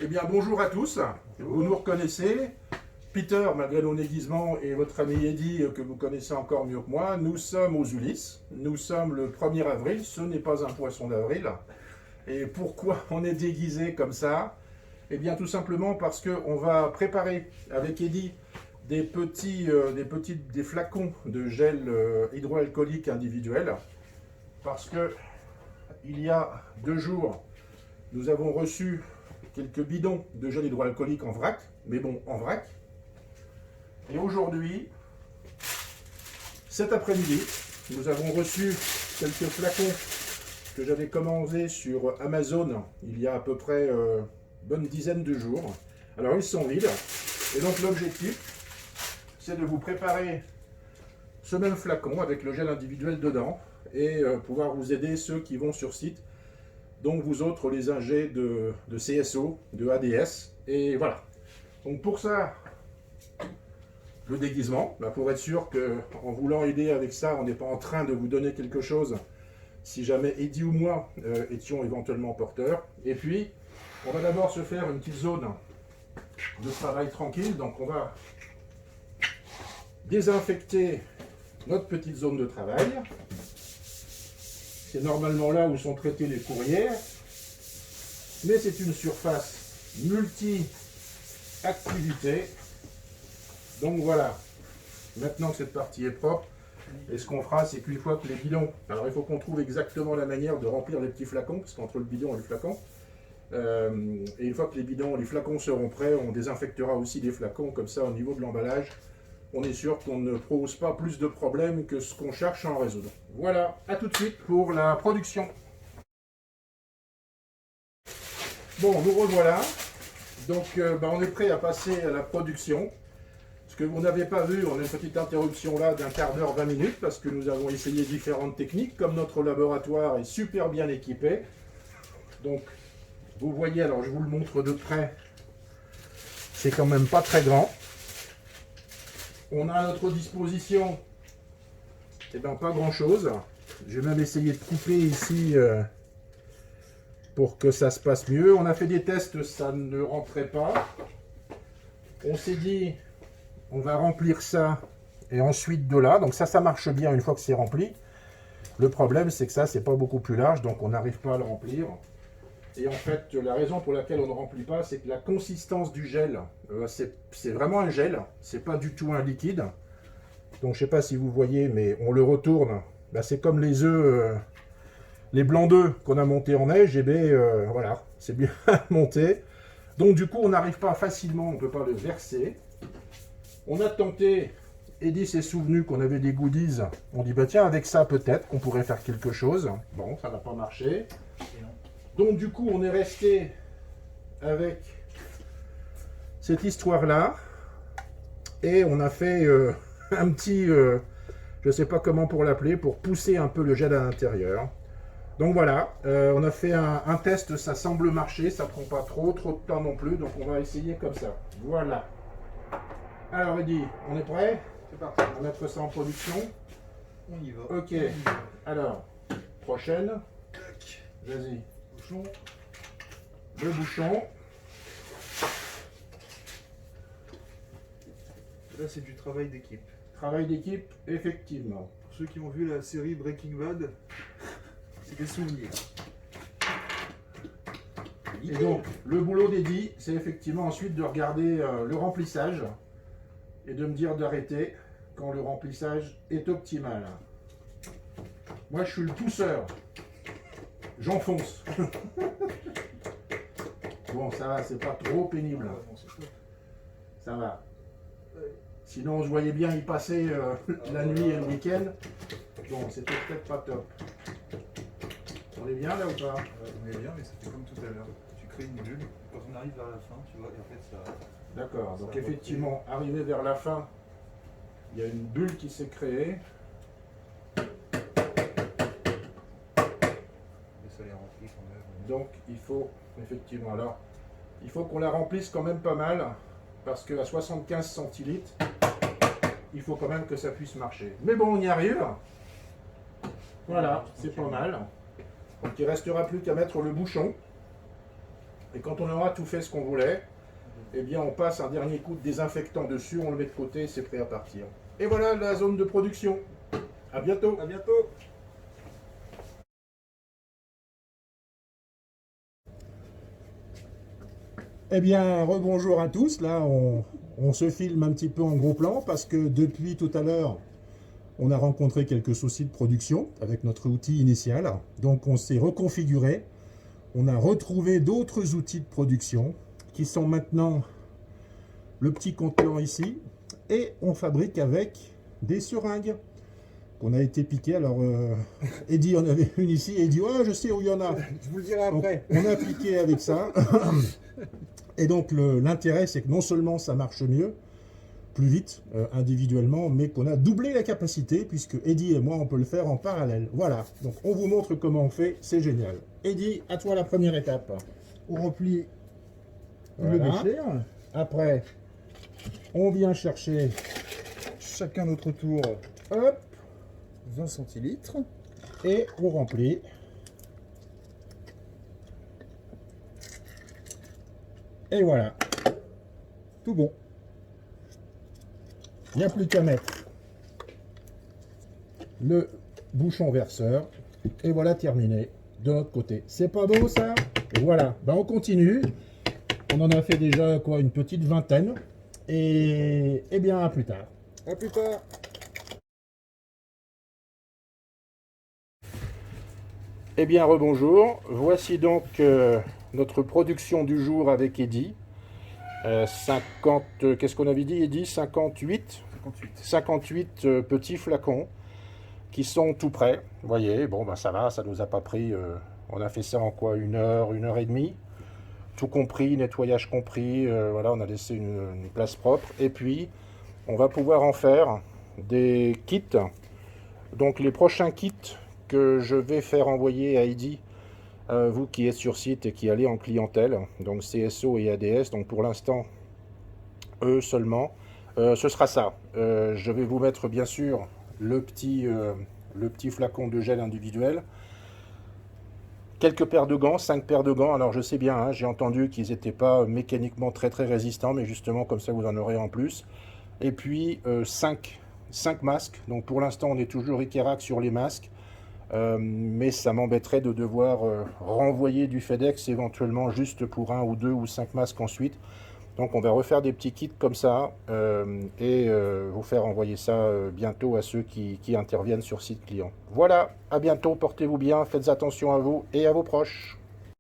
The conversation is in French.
Eh bien, bonjour à tous. Vous nous reconnaissez. Peter, malgré nos déguisements, et votre ami Eddy, que vous connaissez encore mieux que moi, nous sommes aux Ulysses. Nous sommes le 1er avril. Ce n'est pas un poisson d'avril. Et pourquoi on est déguisé comme ça? Eh bien, tout simplement parce qu'on va préparer avec Eddy des flacons de gel hydroalcoolique individuel. Parce que il y a 2 jours, nous avons reçu quelques bidons de gel hydroalcoolique en vrac, mais bon, en vrac. Et aujourd'hui, cet après-midi, nous avons reçu quelques flacons que j'avais commandés sur Amazon il y a à peu près une bonne dizaine de jours. Alors ils sont vides, et donc l'objectif, c'est de vous préparer ce même flacon avec le gel individuel dedans, et pouvoir vous aider ceux qui vont sur site. Donc vous autres, les ingés de CSO, de ADS, et voilà. Donc pour ça, le déguisement, pour être sûr qu'en voulant aider avec ça, on n'est pas en train de vous donner quelque chose, si jamais Eddy ou moi étions éventuellement porteurs. Et puis, on va d'abord se faire une petite zone de travail tranquille. Donc on va désinfecter notre petite zone de travail. C'est normalement là où sont traités les courrières, mais c'est une surface multi-activité. Donc voilà, maintenant que cette partie est propre, et ce qu'on fera, c'est qu'une fois que les bidons, alors il faut qu'on trouve exactement la manière de remplir les petits flacons, parce qu'entre le bidon et le flacon, et une fois que les flacons seront prêts, on désinfectera aussi les flacons, comme ça au niveau de l'emballage, on est sûr qu'on ne pose pas plus de problèmes que ce qu'on cherche à en résoudre. Voilà, à tout de suite pour la production. Bon, nous revoilà. Donc, on est prêt à passer à la production. Ce que vous n'avez pas vu, on a une petite interruption là d'un quart d'heure, 20 minutes, parce que nous avons essayé différentes techniques, comme notre laboratoire est super bien équipé. Donc, vous voyez, alors je vous le montre de près, c'est quand même pas très grand. On a à notre disposition, pas grand chose. Je vais même essayer de couper ici pour que ça se passe mieux. On a fait des tests, ça ne rentrait pas. On s'est dit, on va remplir ça et ensuite de là. Donc ça marche bien une fois que c'est rempli. Le problème, c'est que ça, c'est pas beaucoup plus large, donc on n'arrive pas à le remplir. Et en fait, la raison pour laquelle on ne remplit pas, c'est que la consistance du gel, c'est vraiment un gel, c'est pas du tout un liquide. Donc je sais pas si vous voyez, mais on le retourne. C'est comme les œufs, les blancs d'œufs qu'on a montés en neige, et voilà, c'est bien monté. Donc du coup, on n'arrive pas facilement, on ne peut pas le verser. On a tenté, Eddy s'est souvenu qu'on avait des goodies. On dit, tiens, avec ça peut-être qu'on pourrait faire quelque chose. Bon, ça n'a pas marché. Donc du coup, on est resté avec cette histoire-là. Et on a fait un petit, je ne sais pas comment pour l'appeler, pour pousser un peu le gel à l'intérieur. Donc voilà, on a fait un test, ça semble marcher, ça prend pas trop de temps non plus, donc on va essayer comme ça. Voilà. Alors Eddy, on est prêt? C'est parti. On va mettre ça en production. On y va. Ok. Alors, prochaine. Tac. Vas-y. Bouchon. Le bouchon. Là, c'est du travail d'équipe. Travail d'équipe, effectivement. Pour ceux qui ont vu la série Breaking Bad, c'est des souvenirs. Et donc, le boulot d'Eddy, c'est effectivement ensuite de regarder le remplissage et de me dire d'arrêter quand le remplissage est optimal. Moi, je suis le pousseur. J'enfonce. Bon, ça va, c'est pas trop pénible. Ah, bon, c'est top. Ça va. Ouais. Sinon, je voyais bien y passer la nuit et le week-end. Bon, c'était peut-être pas top. On est bien là ou pas? On est bien, mais ça fait comme tout à l'heure. Tu crées une bulle. Quand on arrive vers la fin, tu vois, et en fait, ça. D'accord, donc Ça effectivement, arrivé vers la fin, il y a une bulle qui s'est créée. Et ça les remplit quand même. Donc il faut, effectivement, alors, il faut qu'on la remplisse quand même pas mal, parce qu'à 75 centilitres, il faut quand même que ça puisse marcher. Mais bon, on y arrive. Voilà, c'est pas mal. Donc il ne restera plus qu'à mettre le bouchon. Et quand on aura tout fait ce qu'on voulait, eh bien on passe un dernier coup de désinfectant dessus, on le met de côté, c'est prêt à partir. Et voilà la zone de production. À bientôt. À bientôt. Eh bien, rebonjour à tous. Là, on se filme un petit peu en gros plan parce que depuis tout à l'heure, on a rencontré quelques soucis de production avec notre outil initial. Donc, on s'est reconfiguré. On a retrouvé d'autres outils de production qui sont maintenant le petit contenant ici. Et on fabrique avec des seringues qu'on a été piquées. Alors, Eddy en avait une ici et il dit « Ouais, je sais où il y en a ». Je vous le dirai après. Donc, on a piqué avec ça. Et donc l'intérêt, c'est que non seulement ça marche mieux, plus vite, individuellement, mais qu'on a doublé la capacité, puisque Eddy et moi, on peut le faire en parallèle. Voilà, donc on vous montre comment on fait, c'est génial. Eddy, à toi la première étape. On replie Voilà. le bécher. Après, on vient chercher, Chacun notre tour, hop, 20 centilitres. et on remplit. Et voilà, Tout bon. il n'y a plus qu'à mettre le bouchon verseur. Et voilà terminé de notre côté. C'est pas beau ça? Et voilà, ben, on continue. On en a fait déjà quoi, une petite vingtaine. Et bien à plus tard. À plus tard. Eh bien rebonjour. Voici donc notre production du jour avec Eddy. 50, qu'est-ce qu'on avait dit Eddy? 58 58 petits flacons qui sont tout prêts. Vous voyez, bon ben ça va, ça nous a pas pris. On a fait ça en quoi, une heure et demie, tout compris, nettoyage compris. Voilà, on a laissé une place propre. Et puis, on va pouvoir en faire des kits. Donc les prochains kits que je vais faire envoyer à Eddy, vous qui êtes sur site et qui allez en clientèle, donc CSO et ADS, donc pour l'instant, eux seulement, ce sera ça. Je vais vous mettre bien sûr le petit flacon de gel individuel, quelques paires de gants, 5 paires de gants. Alors je sais bien, hein, j'ai entendu qu'ils n'étaient pas mécaniquement très résistants, mais justement comme ça vous en aurez en plus. Et puis 5 masques, donc pour l'instant on est toujours Ikerac sur les masques. Mais ça m'embêterait de devoir renvoyer du FedEx éventuellement juste pour 1 ou 2 ou 5 masques ensuite. Donc on va refaire des petits kits comme ça et vous faire envoyer ça bientôt à ceux qui interviennent sur site client. Voilà, à bientôt, portez-vous bien, faites attention à vous et à vos proches.